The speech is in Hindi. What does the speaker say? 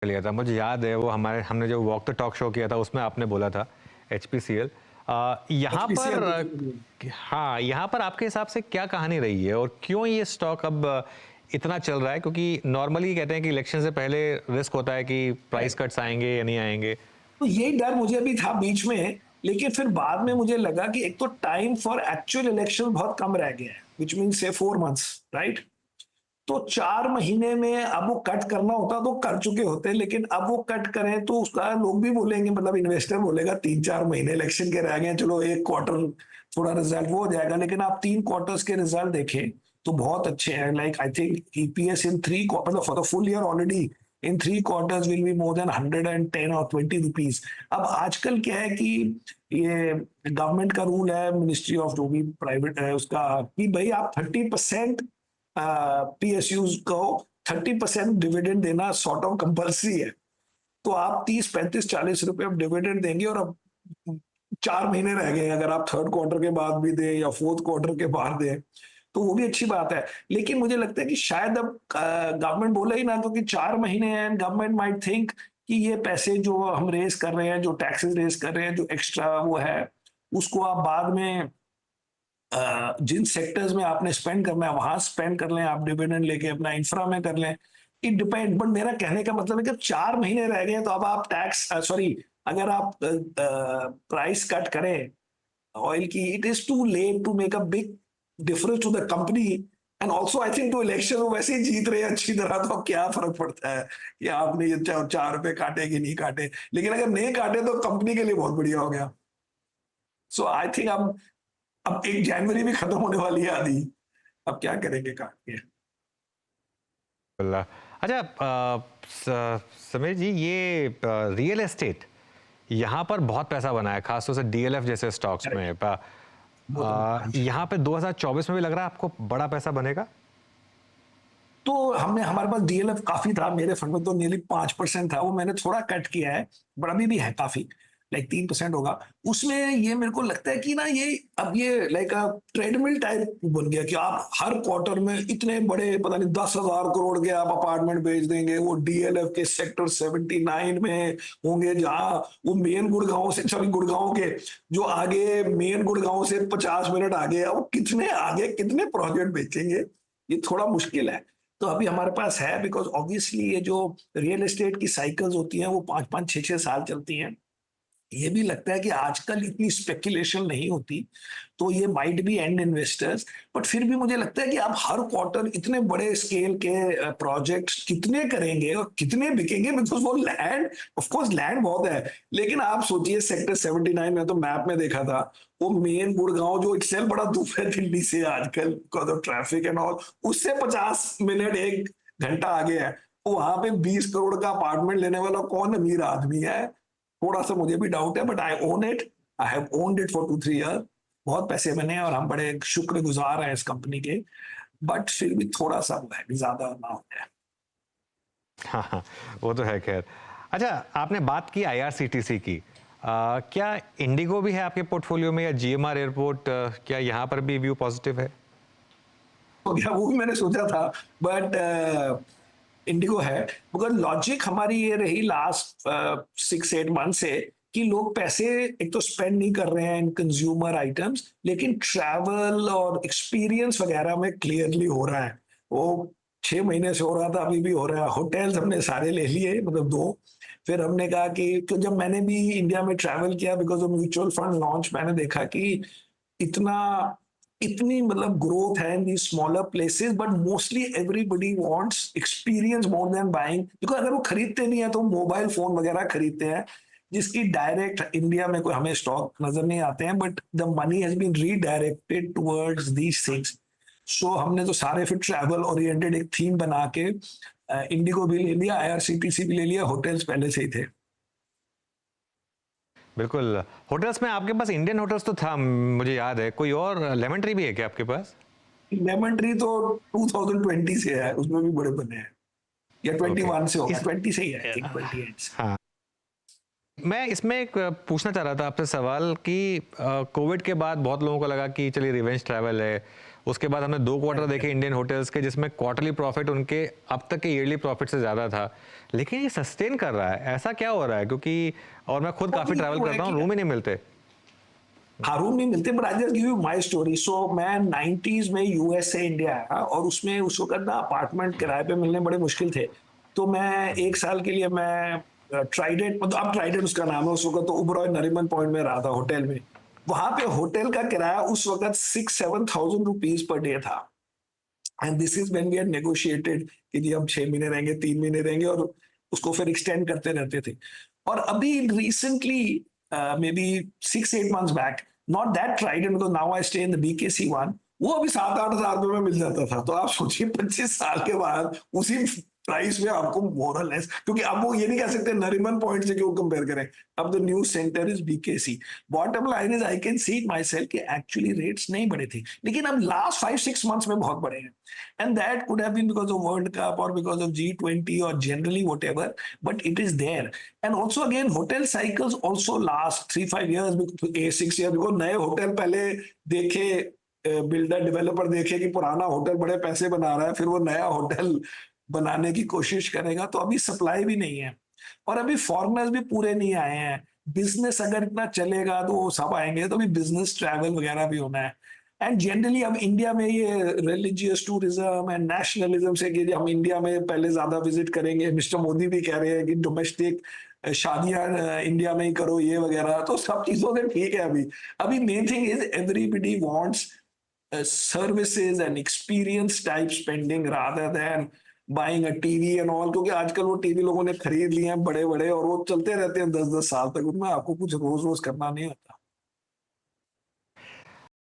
लिया था, मुझे याद है वो हमने जो वॉक द टॉक शो किया था उसमें आपने बोला था एचपीसीएल। यहाँ पर एचपीसीएल तो चलिए। हाँ, यहाँ पर आपके हिसाब से क्या कहानी रही है और क्यों ये स्टॉक अब इतना चल रहा है? क्योंकि नॉर्मली कहते हैं कि इलेक्शन से पहले रिस्क होता है कि प्राइस राइट। कट्स आएंगे या नहीं आएंगे। तो यही डर मुझे भी था बीच में, लेकिन फिर बाद में मुझे लगा कि एक तो टाइम फॉर एक्चुअल इलेक्शन बहुत कम रह गया है, विच मीन से 4 मंथ्स, राइट। तो 4 महीने में अब वो कट करना होता तो कर चुके होते, लेकिन अब वो कट करें तो उसका लोग भी बोलेंगे, मतलब इन्वेस्टर बोलेगा 3-4 महीने इलेक्शन के रह गए, चलो एक क्वार्टर थोड़ा रिजल्ट वो हो जाएगा, लेकिन आप 3 क्वार्टर्स के रिजल्ट देखें तो बहुत अच्छे हैं। लाइक आई थिंक ईपीएस इन मतलब for the full year already in 3 quarters will be more than 110 और 20 रुपीज। अब आजकल क्या है कि ये गवर्नमेंट का रूल है, मिनिस्ट्री ऑफ जो भी प्राइवेट है उसका, कि भाई आप 30% पीएसयूज को 30% डिविडेंड देना सॉर्ट ऑफ कंपल्सरी है। तो आप 30, 35, 40 रुपए अब डिविडेंड देंगे, और अब 4 महीने रह गए, अगर आप थर्ड क्वार्टर के बाद भी दें या फोर्थ क्वार्टर के बाद दें तो वो भी अच्छी बात है। लेकिन मुझे लगता है कि शायद अब गवर्नमेंट बोले ही ना, क्योंकि 4 महीने हैं, गवर्नमेंट माइट थिंक कि ये पैसे जो हम रेस कर रहे हैं, जो टैक्सेस रेस कर रहे हैं, जो एक्स्ट्रा वो है, उसको आप बाद में जिन सेक्टर्स में आपने स्पेंड करना है वहां स्पेंड कर लें, आप डिविडेंड लेके अपना इंफ्रा में कर लें। इट डिपेंड, बट मेरा कहने का मतलब है कि 4 महीने रह गए तो अब आप टैक्स सॉरी, अगर आप प्राइस कट करें ऑयल की, it is too late to make a big difference to the company. And also I think, तो इलेक्शन वो वैसे ही जीत रहे हैं अच्छी तरह, तो अब क्या फर्क पड़ता है कि आपने ये 4 रुपए काटे कि नहीं काटे। लेकिन अगर नहीं काटे तो कंपनी के लिए बहुत बढ़िया हो गया। सो आई थिंक अब 1 जनवरी भी खत्म होने वाली है आधी, अब क्या करेंगे काट के। अल्लाह। अच्छा, समीर जी, ये रियल एस्टेट यहाँ पर बहुत पैसा बना है, खासतौर से डीएलएफ जैसे स्टॉक्स करेक्ट। में। वो तो हाँ जी। यहाँ पे 2024 में भी लग रहा है आपको बड़ा पैसा बनेगा? तो हमने, हमारे पास डीएलएफ काफी था, मेरे फंड में तो नियरली 5% था, वो मैंने थोड़ा कट किया है, बट अभी भी है काफी, लाइक 3% होगा उसमें। ये मेरे को लगता है कि ना, ये अब ये लाइक अ ट्रेडमिल टाइप बन गया कि आप हर क्वार्टर में इतने बड़े, पता नहीं 10,000 करोड़ के आप अपार्टमेंट बेच देंगे, वो डीएलएफ के सेक्टर 79 में होंगे, जहां वो मेन गुड़गांव से, सॉरी गुड़गांव के जो आगे, मेन गुड़गांव से 50 मिनट आगे, अब कितने आगे कितने प्रोजेक्ट बेचेंगे, ये थोड़ा मुश्किल है। तो अभी हमारे पास है, बिकॉज ऑब्वियसली ये जो रियल एस्टेट की साइकिल्स होती हैं वो 5-5, 6-6 साल चलती हैं। ये भी लगता है कि आजकल इतनी स्पेकुलेशन नहीं होती, तो ये might be and investors, but फिर भी मुझे लगता है कि आप हर क्वार्टर इतने बड़े स्केल के प्रोजेक्ट्स कितने करेंगे और कितने बिकेंगे, बिकॉज वो लैंड, ऑफ कोर्स लैंड बहुत है, लेकिन आप सोचिए सेक्टर 79 में, तो मैप में देखा था, वो मेन गुड़गांव जो इटसेल्फ बड़ा दूर है दिल्ली से आजकल, because of traffic and all, उससे 50 मिनट 1 घंटा आगे है। तो वहां पे 20 करोड़ का अपार्टमेंट लेने वाला कौन अमीर आदमी है? थोड़ा सा मुझे भी डाउट है, but I own it, I have owned it for 2-3 year. बहुत पैसे बने हैं और हम बड़े शुक्रगुजार हैं इस कंपनी के, बट फिर भी थोड़ा सा वो है कि ज्यादा ना हो जाए। हाँ हाँ, वो तो है खैर। अच्छा, आपने बात की आईआरसीटीसी की। क्या इंडिगो भी है आपके पोर्टफोलियो में, या जीएमआर एयरपोर्ट? क्या यहाँ पर भी व्यू पॉजिटिव है? हो गया, वो भी मैंने सोचा था, बट इंडिगो है, मगर लॉजिक हमारी ये रही लास्ट 6-8 मंथ से कि लोग पैसे एक तो स्पेंड नहीं कर रहे हैं इन कंज्यूमर आइटम्स, लेकिन ट्रैवल और एक्सपीरियंस वगैरह में क्लियरली हो रहा है। वो 6 महीने से हो रहा था, अभी भी हो रहा है। होटल्स हमने सारे ले लिए, मतलब 2। फिर हमने कहा कि जब मैंने भी इंडिया में ट्रैवल किया because of mutual fund launch, मैंने देखा कि इतना इतनी मतलब ग्रोथ है in the smaller places, but mostly everybody wants experience more than buying, because अगर वो खरीदते नहीं है तो मोबाइल फोन वगैरह खरीदते हैं, जिसकी डायरेक्ट इंडिया में कोई हमें स्टॉक नजर नहीं आते हैं, but the money has been redirected towards these things. So हमने तो सारे फिर ट्रैवल ओरिएंटेड एक थीम बना के इंडिगो भी ले लिया, आईआरसीटीसी भी ले लिया, होटल्स पहले से ही थे। बिल्कुल। होटल्स में आपके पास इंडियन होटल्स तो था, मुझे याद है। कोई और लेमन ट्री भी है क्या आपके पास? लेमन ट्री तो 2020 से है, उसमें भी बड़े बने हैं, या ओके। 21 से होगा, इस 20 से ही है, आई थिंक 28 से। हाँ, मैं इसमें एक पूछना चाह रहा था आपसे सवाल कि कोविड के बाद बहुत लोगों को लगा कि चलिए रिवेंज ट्रैवल है, उसके बाद हमने 2 क्वार्टर देखे इंडियन होटल्स के जिसमें क्वार्टरली प्रॉफिट उनके अब तक के ईयरली प्रॉफिट से ज़्यादा था। लेकिन ये सस्टेन कर रहा है, ऐसा क्या हो रहा है? क्योंकि और मैं खुद काफ़ी अभी ट्रैवल वो है करता हूँ, कि रूम ही नहीं मिलते। हाँ, रूम नहीं मिलते, but I just give you my story. So मैं 90s में यूएस से इंडिया आया और उसमें उस वक़्त ना अपार्टमेंट किराए पे मिलने बड़े मुश्किल थे। तो मैं 1 साल के लिए मैं ट्राइडेंट, मतलब अब ट्राइडेंट उसका नाम है, उस वक़्त तो ओबरॉय नरीमन पॉइंट में रहा था होटल में। वहाँ पे होटल का किराया उस वक़्त 6-7,000 रुपीज़ पर डे था। And this is when we had negotiated कि जी हम 6 महीने रहेंगे, 3 महीने रहेंगे और उसको फिर एक्सटेंड करते रहते थे। और अभी recently may be 6-8 months back, not that Trident, because now I stay in the BKC one, वो अभी 7-8 हज़ार रुपए में मिल जाता था। तो आप सोचिए 25 साल के बाद उसी प्राइस में आपको मोर और लेस, क्योंकि अब वो ये नहीं कह सकते नरीमन पॉइंट से क्यों कंपेयर करें। अब the new centre is BKC. Bottom line is I can see it my self कि एक्चुअली रेट्स नहीं बढ़े थे, लेकिन अब लास्ट 5-6 मंथ्स में बहुत बढ़े हैं। And that could have been because of World Cup और बिकॉज ऑफ G20 और generally whatever, but it is there. And also again hotel cycles also last 3-5 years, 6 years, because नए होटल पहले देखे, बिल्डर डेवलपर देखे कि पुराना होटल बड़े पैसे बना रहा है, फिर वो नया होटल बनाने की कोशिश करेगा, तो अभी सप्लाई भी नहीं है और अभी फॉरेनर्स भी पूरे नहीं आए हैं। बिजनेस अगर इतना चलेगा तो वो सब आएंगे, तो अभी बिजनेस ट्रैवल वगैरह भी होना है। एंड जनरली अब इंडिया में ये रिलीजियस टूरिज्म एंड नेशनलिज्म से कि हम इंडिया में पहले ज्यादा विजिट करेंगे, मिस्टर मोदी भी कह रहे हैं कि डोमेस्टिक शादियां इंडिया में ही करो ये वगैरह, तो सब चीजों से ठीक है। अभी अभी main thing is everybody wants services and experience type spending rather than buying a TV and all, क्योंकि आजकल वो टीवी लोगों ने खरीद लिए हैं बड़े बड़े और वो चलते रहते हैं 10-10 साल तक, उनमें आपको कुछ रोज रोज करना नहीं होता।